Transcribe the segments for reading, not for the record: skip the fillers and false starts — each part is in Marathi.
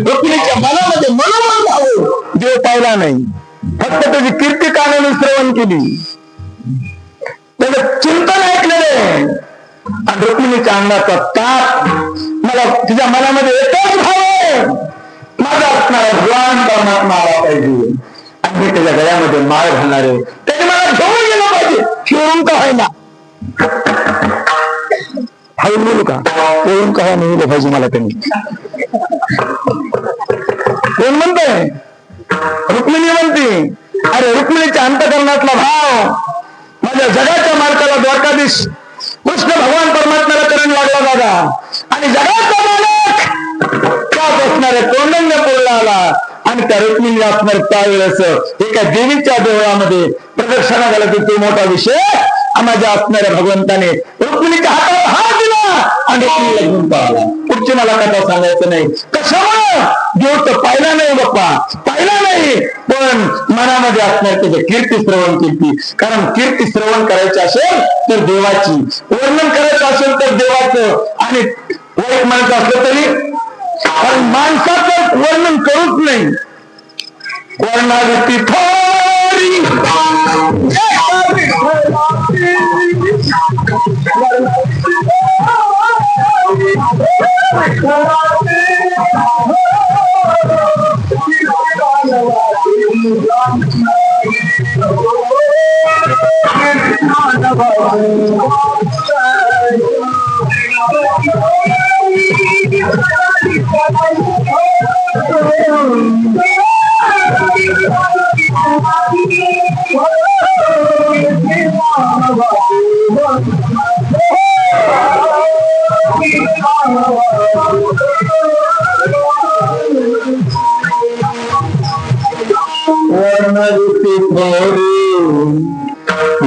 रुक्मिणीच्या मनामध्ये मनोमन भाव देव पाहिला नाही, फक्त त्याची कीर्ती कानाने श्रवण केली, त्याचं चिंतन ऐकलेले. आणि रुक्मिणीच्या अंगाचा ताप, मला तिच्या मनामध्ये एकच भाव आहे, माझा असणारा भगवान परमात्मा आला पाहिजे आणि मी त्याच्या गळ्यामध्ये माळ घालणार आहे, त्याने मला घेऊन गेलं पाहिजे, फिरून का व्हायला हळून बोलू का, फिरून का व्हायला पाहिजे मला त्यांनी. कोण म्हणतंय? रुक्मिणी म्हणते. अरे रुक्मिणीच्या अंतकरणातला भाव माझ्या जगाच्या मालकाला द्वारकाधीश कृष्ण भगवान परमात्म्याला करण लागला दादा, आणि जगाचा मालक त्यात असणाऱ्या कौंडण्यपूरला आला आणि त्या रुक्मिणी असणार त्यावेळेस एका देवीच्या देवळामध्ये प्रदक्षिणा झाला. तो मोठा विषय माझ्या असणाऱ्या भगवंताने रुक्मिणीच्या हातात हात दिला आणि रुक्मिणीला घेऊन पाहिला. पुढची मला कथा सांगायचं नाही, कशामुळे देव तर पाहिला नाही बाप्पा, पाहिला नाही, पण मनामध्ये असणार त्याचे कीर्ती श्रवण केली. कारण कीर्ती श्रवण करायची असेल तर देवाची, वर्णन करायचं असेल तर देवाचं, आणि वाईट म्हणायचं असलं तरी, कारण माणसाचं वर्णन करूच नाही. वर्णावरती थोडी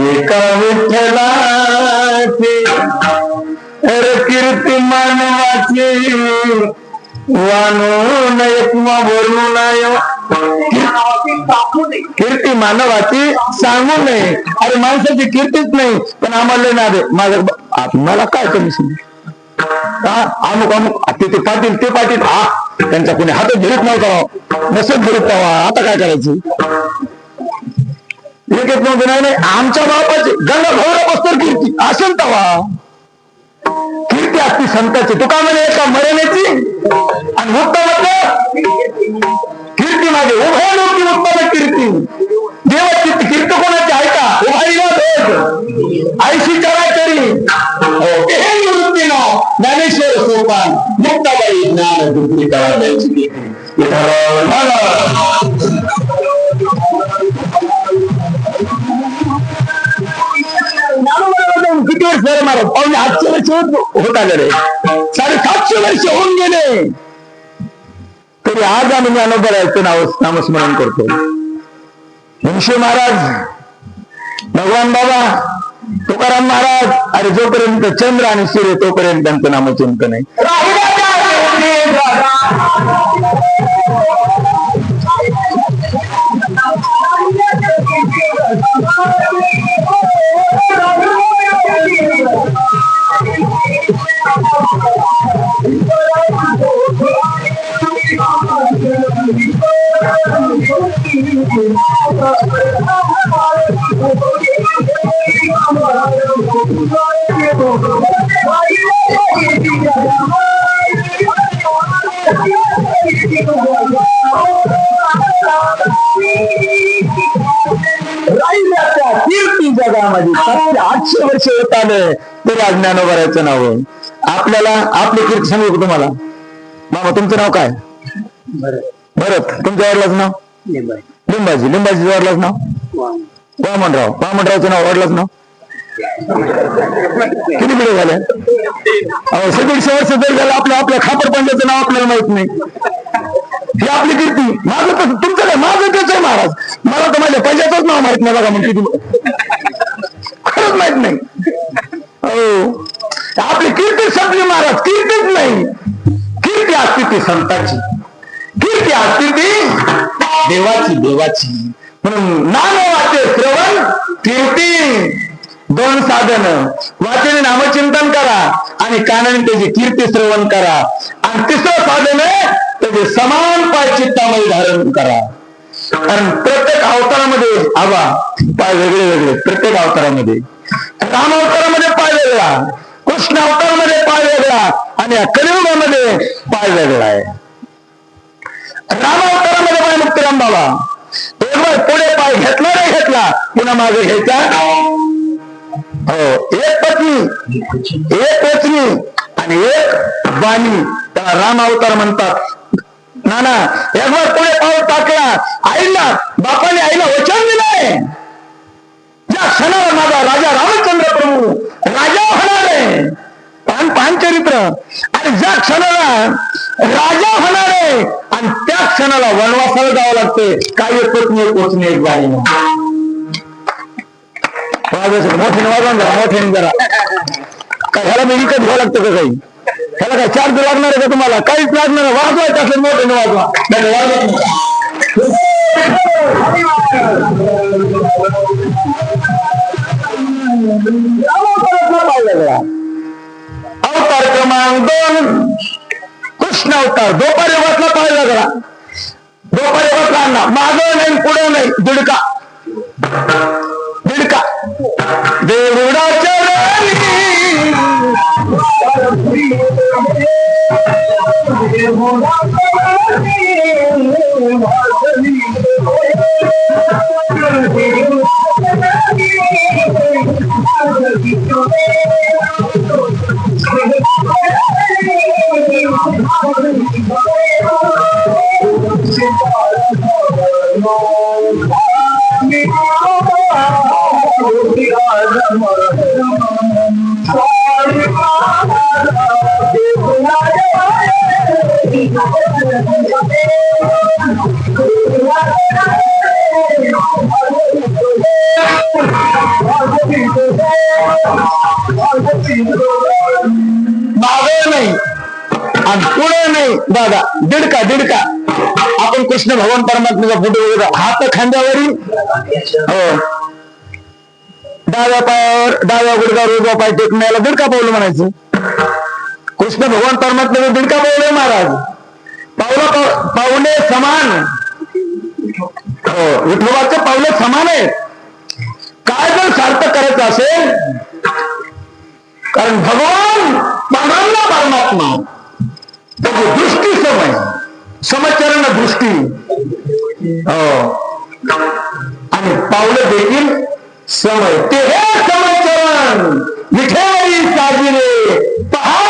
एका विठ्ठलाची कीर्ती मानवाची वानू नये किंवा बोलू नये, कीर्ती मानवाची सांगू नये. अरे माणसाची कीर्तीच नाही, पण आम्हाला ना दे माझं मला काय कमी अमुक अमुक ते पाटील ते पाटील, हा त्यांचा कोणी हात धरत नव्हता, नसत धरत आता काय करायचं. एक एक नव्हतं, नाही आमच्या बापाची गंगा भवरा बसतर कीर्ती असेल तवा कीर्ती असती संताची. तुका म्हणे एका मरण्याची आणि उत्तम कीर्ती माझे उभय लोकी उत्तम कीर्ती. देवाची कीर्ती कोणाची ऐका, उभारी आयशी चराचरी वृत्ती नाव ज्ञानेश्वर सोपान मुक्ताबाई ज्ञान वृत्ती करायची. किती वर्ष झाले महाराज? पावणे 800 वर्ष होत आले, 750 वर्ष होऊन गेले, तरी आज आम्ही ज्ञानोबरायचं नामस्मरण करतो. मुंशी महाराज, भगवान बाबा, तुकाराम महाराज, अरे जोपर्यंत चंद्र आणि सूर्य तोपर्यंत त्यांचं नामचिंतन आहे. कीर्ती जगामध्ये 700-800 वर्ष होत आले तरी ज्ञानोबरायचं नाव. आपल्याला आपली कीर्ती सांगू तुम्हाला. मामा तुमचं नाव काय? भरत. तुमच्या वडिलाचं नाव? लिंबाजी. लिंबाजी वडिलाचं नाव? वामनराव. वामनरावचं नाव, वडिलाचं नाव? किती पिढे झाले? 150 वर्ष जर झालं आपल्या खापर पंड्याचं नाव आपल्याला माहित नाही. ही आपली कीर्ती. माझं तर तुमचं काय, माझं तेच आहे महाराज. मला तर माझ्या पैशाचंच नाव माहित नाही बघा, मग किती खरंच माहित नाही. हो, आपली कीर्ती संपली महाराज. कीर्तीच नाही, कीर्ती असते ती संतांची, कीर्ती असते ती देवाची. म्हणून नाम वाचे श्रवण कीर्ती. दोन साधन, वाचन नामचिंतन करा आणि कानाने त्याची कीर्ती श्रवण करा. आणि तिसरं साधन आहे त्याचे समान पाय चित्तामध्ये धारण करा. कारण प्रत्येक अवतारामध्ये आबा पाय वेगळे वेगळे, प्रत्येक अवतारामध्ये. राम अवतारामध्ये पाय वेगळा, कृष्ण अवतारामध्ये पाय वेगळा आणि या कलियुगामध्ये पाय वेगळा आहे. राम अवतारामध्ये पाय मुक्तीराम बाबा एकदा पुढे पाय घेतला नाही घेतला, पुन्हा मागे घ्यायचा. हो, एक पत्नी, एक वचनी आणि एक वाणी, त्याला राम अवतार म्हणतात. नाना एकदा पुढे पाऊल टाकला, आईला बापाने आईला वचन दिलंय, ज्या क्षणाला माझा राजा रामचंद्र प्रभू राजा होणार आहे, पान चरित्र, आणि ज्या क्षणाला राजा होणार आहे आणि त्या क्षणाला वनवासाला जावं लागते. काही पत्नी एक वचनी एक वाणी. मोठ्याने वाजवा जरा, मोठ्याने जरा. काय ह्याला मी विकत घ्यावं लागतं का काही? ह्याला काय चार्ज लागणार आहे का तुम्हाला? काहीच लागणार नाही. वाजवायचं असेल मोठ्याने वाजवा. अवतार क्रमांक 2 कृष्ण अवतार. दोपारी वाटला पाय लागला, दोपारी वाटला मागं नाही पुढं नाही, दिडका दिडका देवडाच्या मागे नाही आणि पुढे नाही दादा, दिडका दिडका. आपण कृष्ण भगवान परमात्म्याचा फोटो बघूया, हात खांद्यावरील, हो, डाव्या पायावर डाव्या गुडघा रोजवा पाय टेकण्याला दिडका पाऊल म्हणायचं. कृष्ण भगवान परमात्म्याचा दिडका पाऊल आहे महाराज. पावले समान, हो, विठोबाचे पावले समान आहेत. काय जर सार्थक करायचं असेल, कारण भगवान पांडुरंग परमात्मा त्याची दृष्टी समय, समचरण दृष्टी, हो, आणि पावलं देखील समय. ते हे समचरण विठेरी साजिरे पहा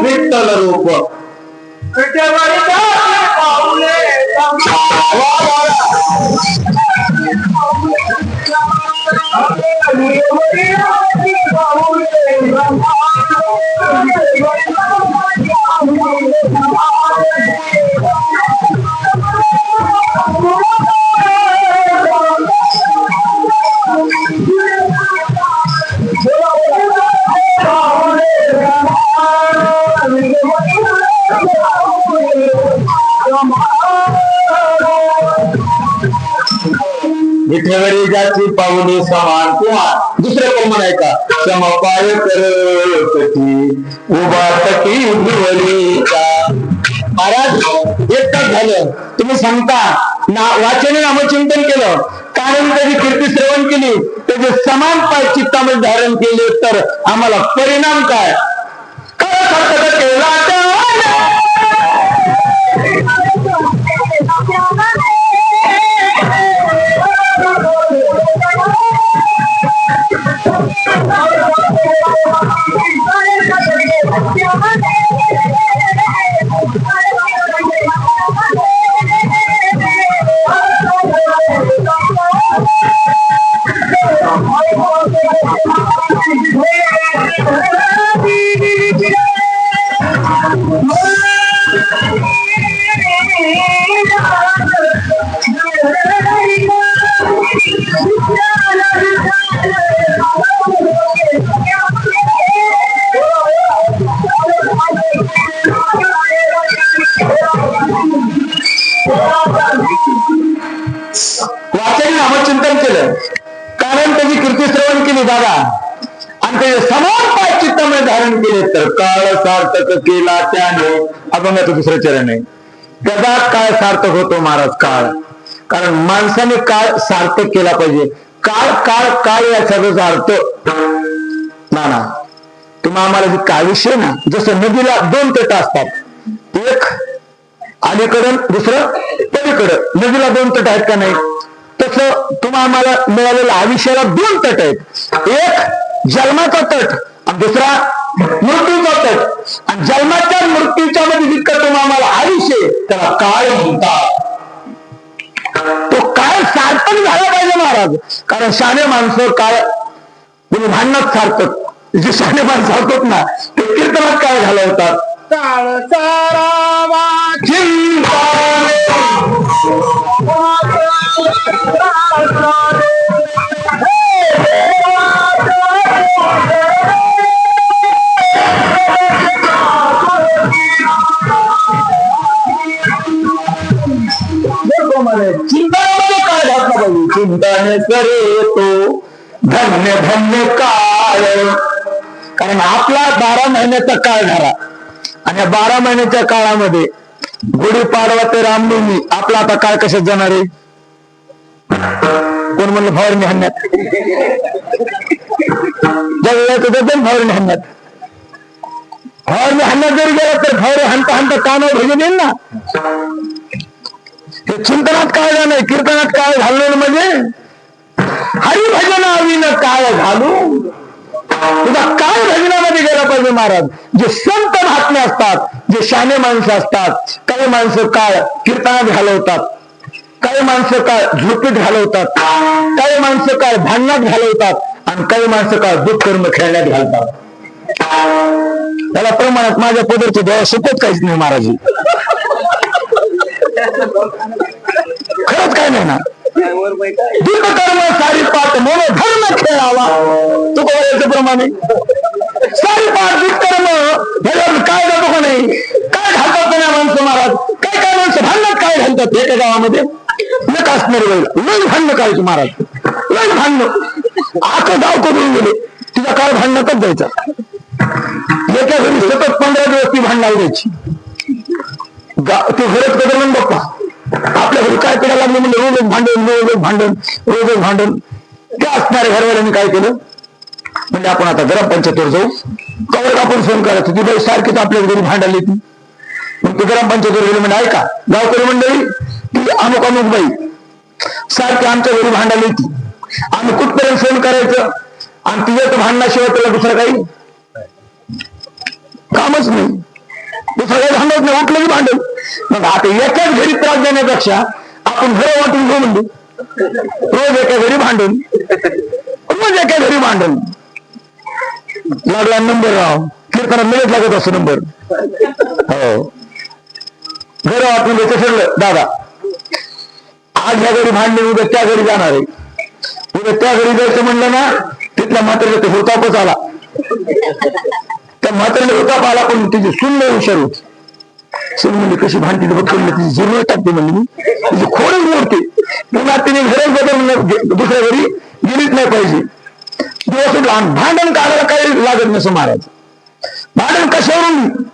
विठ्ठल रूप. विठेवरी जाती पावले समान. किंवा दुसरं कोण म्हणायचा, समपाय करती उभा तटी उभवलीचा. महाराज एकच झालं, तुम्ही सांगता ना, वाचन नामचिंतन केलं, कारण त्याची कीर्ती श्रवण केली, त्याचे समान पाय चित्तामध्ये धारण केले, तर आम्हाला परिणाम काय? केला बघा आणि ते समान पाय चित्तामध्ये धारण केले तर काळ सार्थक केला त्याने. अभंगाचं दुसरं चरण आहे. त्याचा काळ सार्थक होतो महाराज. काळ, कारण माणसाने काळ सार्थक केला पाहिजे. काळ काळ काळ याचा अर्थ ना तुम्ही आम्हाला जे काय विषय ना, जसं नदीला दोन तट असतात, एक अलीकडं दुसरं पलीकडं. नदीला दोन तट आहेत का नाही, तसं तुम्हाला आम्हाला मिळालेल्या आयुष्याला दोन तट आहेत. एक जन्माचा तट आणि दुसरा मृत्यूचा तट. आणि जन्माच्या मृत्यूच्या मध्ये जितकं तुम्हाला आम्हाला आयुष्य त्याला काळ म्हणतात. तो काळ सार्थक झाला पाहिजे महाराज. कारण शहाणे माणसं काळ तुम्ही भांडणात सार्थक, जे शहाणे माणसं होतात ना ते कीर्तनात काळ घालवतात. काळ सारावा चिंताने चिंतामध्ये काळ घातला पाहिजे. चिंताने करे तो धन्य धन्य काळ. कारण आपला 12 महिन्याचा काळ झाला आणि या 12 महिन्याच्या काळामध्ये गुढीपाडवा ते रामनवमी आपला आता काळ कशात जाणार आहे. कोण म्हणलं फवारणी हाणण्यात, ज्या वेळेला फवारणी हाणण्यात. फवारणी हाणण्यात जरी गेला तर फवारे हाणता हाणता कानावर भजन येईल ना. हे चिंतनात काळ जाणं, कीर्तनात काळ घालणं म्हणजे हरिभजन अविन काळ घालू. तुझा काळ भजनामध्ये गेला पाहिजे महाराज. जे संत महात्मे असतात, जे शहाणे माणसं असतात, काही माणसं काळ कीर्तनात घालवतात, काही माणसं काळ झोपीत घालवतात, काही माणसं काळ भांडणात घालवतात आणि काही माणसं काळ दुष्कर्म खेळण्यात घालतात. त्याला प्रमाणात माझ्या पदरचे देवा शिकवत काहीच नाही महाराज. खरंच काय नाही ना. दुष्कर्म सारी पाठ म्हणून धर्म खेळावा. तुकोबाराच्या प्रमाणे सारी पाठ दुष्कर्म काय जातो का नाही, काय घालतात का नाही माणसं महाराज. काय काय माणसं भांडणात काय घालतात एका गावामध्ये नका असणार वेळ लय भांडणं करायचं महाराज. लय भांडणं आता गाव करून गेले. तिचा काळ भांडणातच जायचा. एका घरी सतत 15 दिवस ती भांडण द्यायची. ते घरच कधी म्हणून बघता आपल्या घरी काय पिढा लागले म्हणजे रोजच भांडण रोजच भांडण रोजच भांडण. त्या असणाऱ्या घरवाल्यांनी काय केलं म्हणजे आपण आता ग्रामपंचायतीवर जाऊ. कवर आपण फोन करायचं. ती बाई सारखीच आपल्या घरी भांडायला येते. मग ते ग्रामपंचायतीवर गेले म्हणजे ऐका गावकरी मंडळी, ती अमुक अमुक बाई सारखी आमच्या घरी भांडायला येते. आम्ही कुठपर्यंत फोन करायचं आणि तिच्या भांडणाशिवाय त्याला दुसरं काही कामच नाही. दुसरं काही भांडत नाही, उठलं की भांडण. मग आता एकाच घरी त्रास देण्यापेक्षा आपण घर वाटून घेऊ म्हणजे रोज एका घरी भांडून, रोज एका घरी भांडण. लागला नंबर राव कीर्तनात मिळत लागत असं नंबर. हो घर वाटून घ्यायचं ठरलं. दादा आज ह्या घरी भांडणे, उद्या त्या घरी जाणार आहे. उद्या त्या घरी जायचं म्हणलं ना, तिथल्या म्हातारीला हुतापच आला. त्या म्हातारीला हुताप आला पण तिची सून नाही हुशार होती. सून म्हणजे कशी भांडती बघून तिची जिरवळ टाकते म्हणली मी, तिची खोडच मोडते. पुन्हा तिने घरच बदल म्हणलं दुसऱ्या घरी गेलीच नाही पाहिजे. दिवस लहान भांडण काढायला काही लागत नसं महाराज. भांडण कशावरून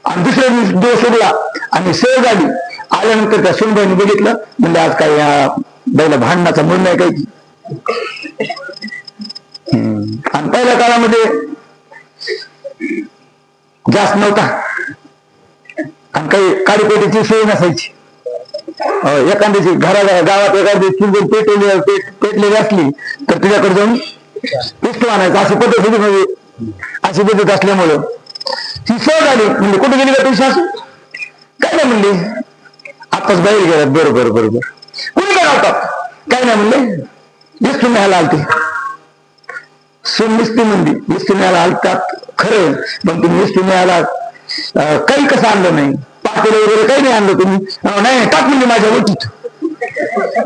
आणि दुसऱ्या दिवस उगला आणि सहज आली. आल्यानंतर त्या सुनबाईने बघितलं म्हणजे आज काय या बाईला भांडणाचा मूळ नाही काही. आणि पहिल्या काळामध्ये जास्त नव्हता आणि काही काडीपेटीची सोय नसायची. एखाद्याची घराला गावात एखादी पेटलेली असली तर तिच्याकडे जाऊन पिस्तूल आणायचं अशी पद्धत होती. म्हणजे अशी पद्धत असल्यामुळं ती सहज आली. म्हणजे कुठे गेली का तुझी सासू, काय नाही म्हणली आताच बाहेर गेल्यात. बरोबर बरोबर कुणी काय लावतात काय नाही म्हणले. दिसतो न्यायला आलते सून निस्ती म्हणली. निस्ती न्यायला आलतात खरं, पण तुम्ही निस्ती न्यायला काही कसं आणलं नाही, पातेलं वगैरे काही नाही आणलं तुम्ही. नाही टाक म्हणजे माझ्या ओटीत.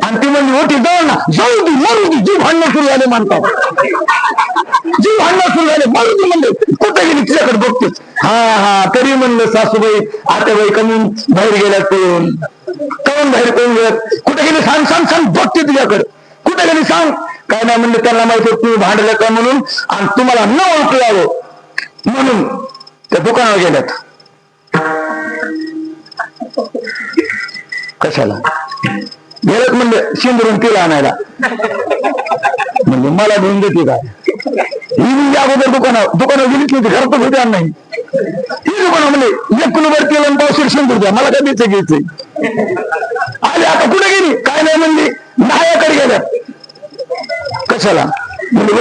आणि ती म्हणजे ओटी जाऊ ना, जाऊ ती मरू ती. जीव भांडणं सुरू झाले म्हणतात, जीव भांडणं सुरू झाले मरू ती म्हणले. कुठे गेली तिच्याकडे बघतेच. हा तरी म्हणलं सासूबाई आत्याबाई कमी बाहेर गेल्यात पळून. काऊन बाहेर पळून गेल्यात, कुठे गेली सांग सांग सांग बघते तुझ्याकडे. कुठे गेली सांग. काय नाही म्हणले, त्यांना माहिती होतं तुम्ही भांडलं का म्हणून, आणि तुम्हाला न ओळखू यावं म्हणून त्या दुकानावर गेल्यात. कशाला गेलत म्हणले? शिंदरून तिला आणायला. म्हणजे मला घेऊन देते का ही? म्हणजे अगोदर दुकानावर गेलीच नव्हती, घरात होते नाही. ही दुकान म्हणले 1 किलोभर तेल आणि पावशेर शिंदूर द्या, मला काय घ्यायचंय. आले आता कुठे गेली? काय नाही म्हणली, नायाकडे गेल्या. कशाला म्हणजे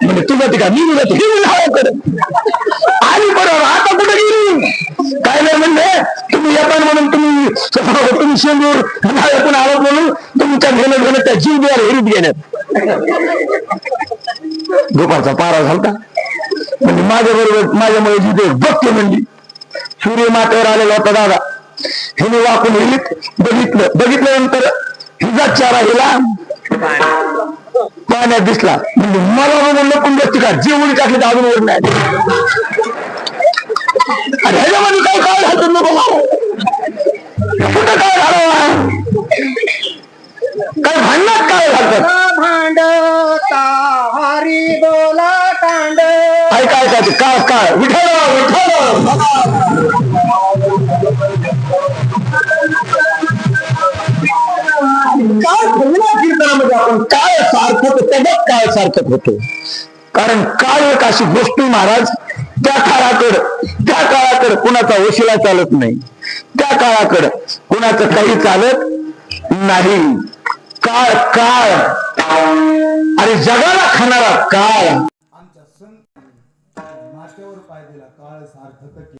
म्हणजे तुझा ती का मी जाते नायाकडे आली. बरोबर आता कुठे गेली? काय नाही म्हणले, तुम्ही येता म्हणून तुम्ही शेंदूर नायातून आलात म्हणून तुमच्या घेण्यात त्या जीव द्या हेरीत घेण्यात. दुपारचा पारा झालता. म्हणजे माझ्या बरोबर माझ्यामुळे जिथे बघते म्हणली. सूर्य मातेवर आलेला होता दादा. हिने वाकून बघितल्यानंतर हिचा चारा हिला पाण्यात दिसला. म्हणजे मला बघून लपून बसते का? जीव उडी टाकली तर अजून वर नाही. अरे ह्याच्यामध्ये काय काय घालतो नको, कुठं काय घालावा? काय भांडणात काय घालतात? भांडता हरी बोला कांड. काय काय काय काय काय विठ्ठल काय कीर्तनामध्ये आपण काय सारखं होतं, त्याच्यात काय सारखं होतं. कारण काळ एक अशी गोष्ट महाराज, त्या काळाकडं कुणाचा वशिला चालत नाही. त्या काळाकडं कुणाचं काही चालत नाही. काळ आणि जगाला खाणारा काळ. आमच्या संत माथ्यावर पाय दिला, काळ सार्थक